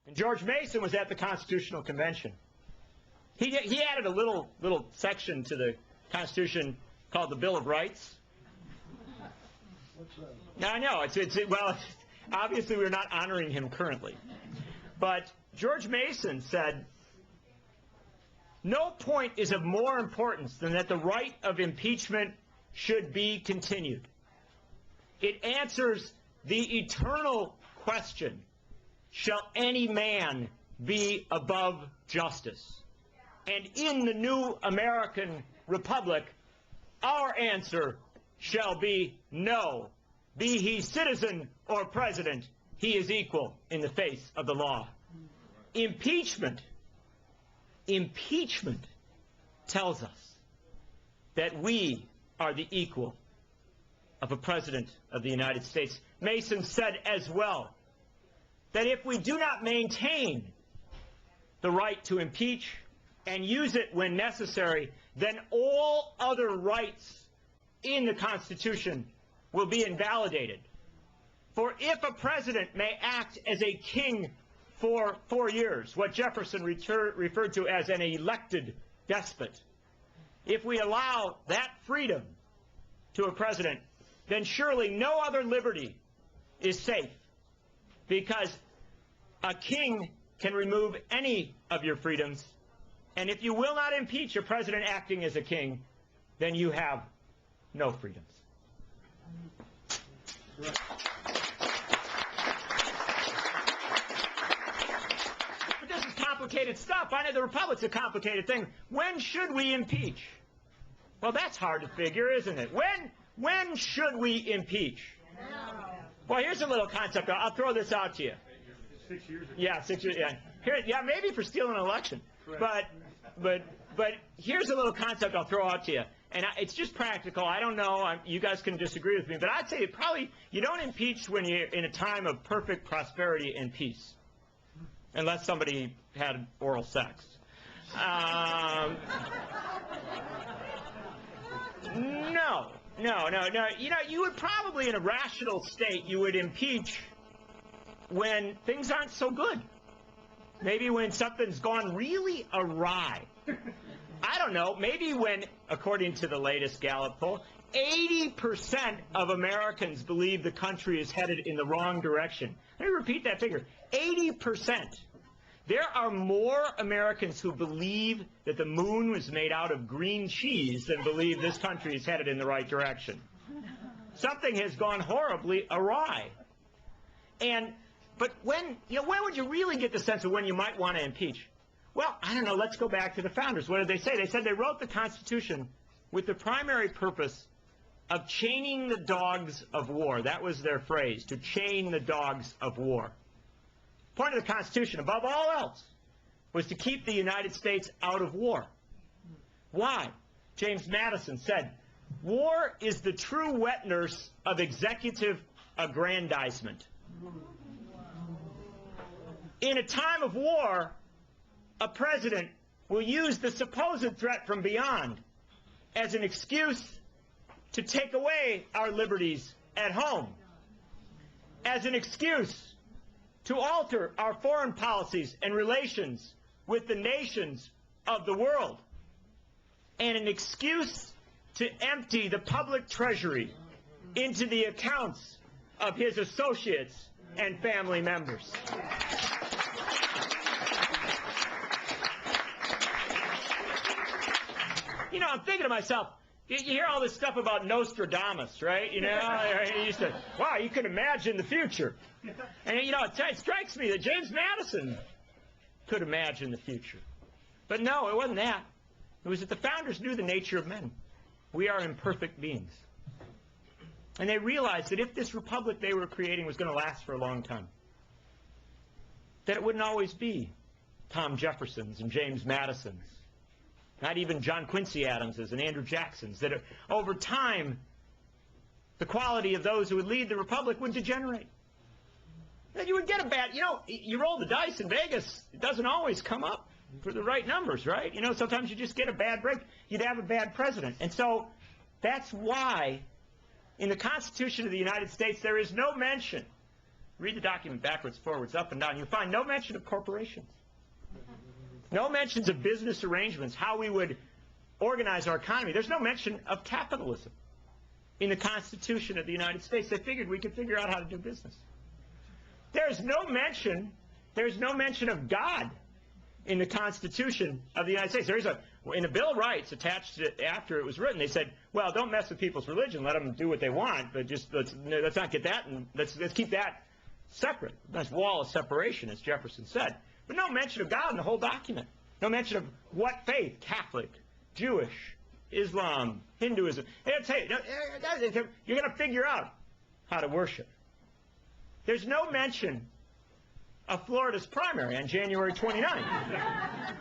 And George Mason was at the Constitutional Convention. He added a little section to the Constitution called the Bill of Rights. Now, I know, well, obviously we're not honoring him currently. But George Mason said, "No point is of more importance than that the right of impeachment should be continued. It answers the eternal question, shall any man be above justice? And in the new American Republic, our answer shall be no. Be he citizen or president, he is equal in the face of the law." Impeachment tells us that we are the equal of a president of the United States. Mason said as well that if we do not maintain the right to impeach and use it when necessary, then all other rights in the Constitution will be invalidated. For if a president may act as a king for 4 years, what Jefferson referred to as an elected despot, if we allow that freedom to a president, then surely no other liberty is safe, because a king can remove any of your freedoms, and if you will not impeach a president acting as a king, then you have no freedoms. But this is complicated stuff. I know the Republic's a complicated thing. When should we impeach? Well, that's hard to figure, isn't it? When should we impeach? Well, here's a little concept. I'll throw this out to you. 6 years ago. Yeah, 6 years. Yeah, maybe for stealing an election. But here's a little concept I'll throw out to you, and it's just practical. I don't know. You guys can disagree with me, but I'd say probably you don't impeach when you're in a time of perfect prosperity and peace, unless somebody had oral sex. No. You know, you would probably, in a rational state, you would impeach when things aren't so good. Maybe when something's gone really awry. I don't know. Maybe when, according to the latest Gallup poll, 80% of Americans believe the country is headed in the wrong direction. Let me repeat that figure. 80%. There are more Americans who believe that the moon was made out of green cheese than believe this country is headed in the right direction. Something has gone horribly awry. But when would you really get the sense of when you might want to impeach? Well, I don't know. Let's go back to the founders. What did they say? They said they wrote the Constitution with the primary purpose of chaining the dogs of war. That was their phrase, to chain the dogs of war. The point of the Constitution, above all else, was to keep the United States out of war. Why? James Madison said, "War is the true wet nurse of executive aggrandizement." In a time of war, a president will use the supposed threat from beyond as an excuse to take away our liberties at home, as an excuse to alter our foreign policies and relations with the nations of the world, and an excuse to empty the public treasury into the accounts of his associates and family members. You know, I'm thinking to myself, you hear all this stuff about Nostradamus, right? You know, he used to, wow, you can imagine the future. And, you know, it strikes me that James Madison could imagine the future. But no, it wasn't that. It was that the founders knew the nature of men. We are imperfect beings. And they realized that if this republic they were creating was going to last for a long time, that it wouldn't always be Tom Jefferson's and James Madison's, not even John Quincy Adams's and Andrew Jackson's, that over time, the quality of those who would lead the republic would degenerate. That you would get a bad, you roll the dice in Vegas, it doesn't always come up for the right numbers, right? You know, sometimes you just get a bad break. You'd have a bad president. And so that's why in the Constitution of the United States there is no mention read the document backwards, forwards, up and down, you'll find no mention of corporations. No mentions of business arrangements, how we would organize our economy. There's no mention of capitalism in the Constitution of the United States. They figured we could figure out how to do business. There's no mention of God in the Constitution of the United States. There is in the Bill of Rights attached to it after it was written, they said, well, don't mess with people's religion, let them do what they want, but just let's not get that, and let's keep that separate. Nice wall of separation, as Jefferson said. But no mention of God in the whole document. No mention of what faith, Catholic, Jewish, Islam, Hinduism. They'll tell you, you're going to figure out how to worship. There's no mention of Florida's primary on January 29th.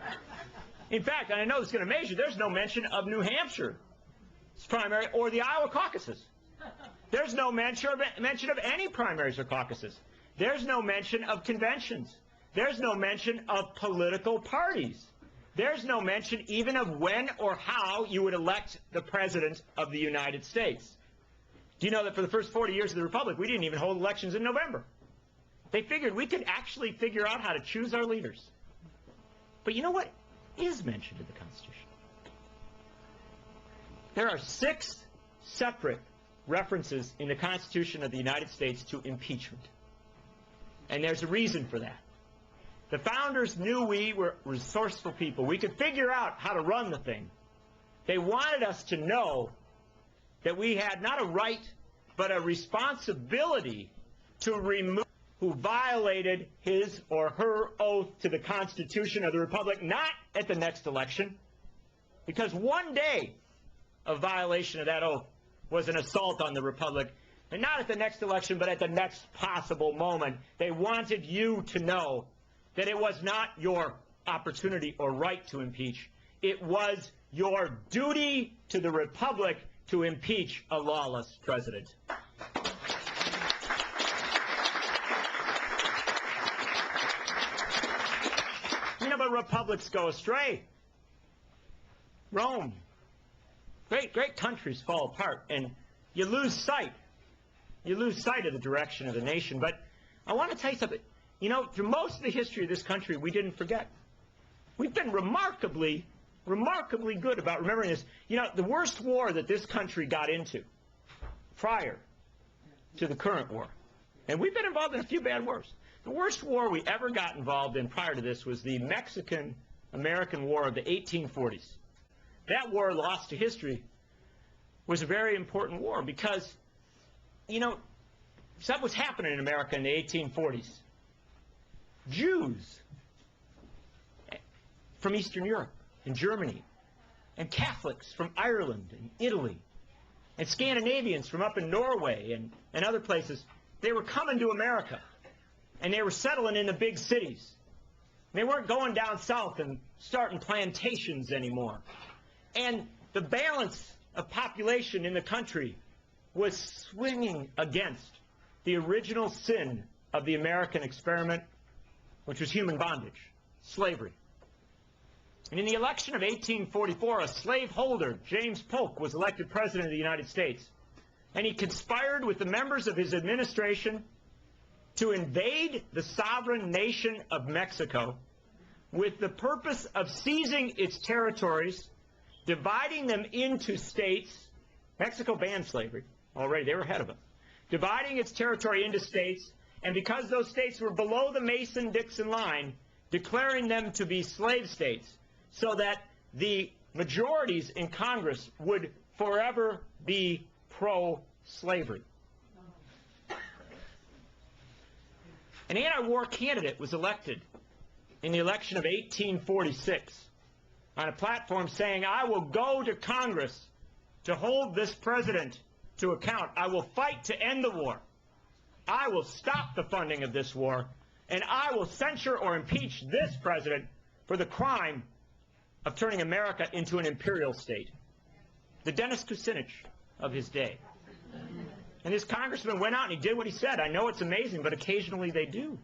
In fact, and I know this is going to amaze you, there's no mention of New Hampshire's primary or the Iowa caucuses. There's no mention of any primaries or caucuses. There's no mention of conventions. There's no mention of political parties. There's no mention even of when or how you would elect the President of the United States. Do you know that for the first 40 years of the Republic, we didn't even hold elections in November? They figured we could actually figure out how to choose our leaders. But you know what is mentioned in the Constitution? There are 6 separate references in the Constitution of the United States to impeachment. And there's a reason for that. The founders knew we were resourceful people. We could figure out how to run the thing. They wanted us to know that we had not a right, but a responsibility to remove who violated his or her oath to the Constitution of the Republic, not at the next election, because one day of violation of that oath was an assault on the Republic, and not at the next election, but at the next possible moment. They wanted you to know that it was not your opportunity or right to impeach. It was your duty to the Republic to impeach a lawless president. You know, but republics go astray. Rome. Great countries fall apart, and you lose sight. You lose sight of the direction of the nation. But I want to tell you something. You know, through most of the history of this country, we didn't forget. We've been remarkably good about remembering this. You know, the worst war that this country got into prior to the current war, and we've been involved in a few bad wars. The worst war we ever got involved in prior to this was the Mexican-American War of the 1840s. That war, lost to history, was a very important war because, you know, something was happening in America in the 1840s. Jews from Eastern Europe and Germany, and Catholics from Ireland and Italy, and Scandinavians from up in Norway and other places, they were coming to America, and they were settling in the big cities. They weren't going down south and starting plantations anymore. And the balance of population in the country was swinging against the original sin of the American experiment, which was human bondage, slavery. And in the election of 1844, a slaveholder, James Polk, was elected President of the United States. And he conspired with the members of his administration to invade the sovereign nation of Mexico with the purpose of seizing its territories, dividing them into states. Mexico banned slavery already. They were ahead of us. Dividing its territory into states, and because those states were below the Mason-Dixon line, declaring them to be slave states so that the majorities in Congress would forever be pro-slavery. An anti-war candidate was elected in the election of 1846 on a platform saying, I will go to Congress to hold this president to account. I will fight to end the war. I will stop the funding of this war, and I will censure or impeach this president for the crime of turning America into an imperial state. The Dennis Kucinich of his day. And this congressman went out and he did what he said. I know it's amazing, but occasionally they do.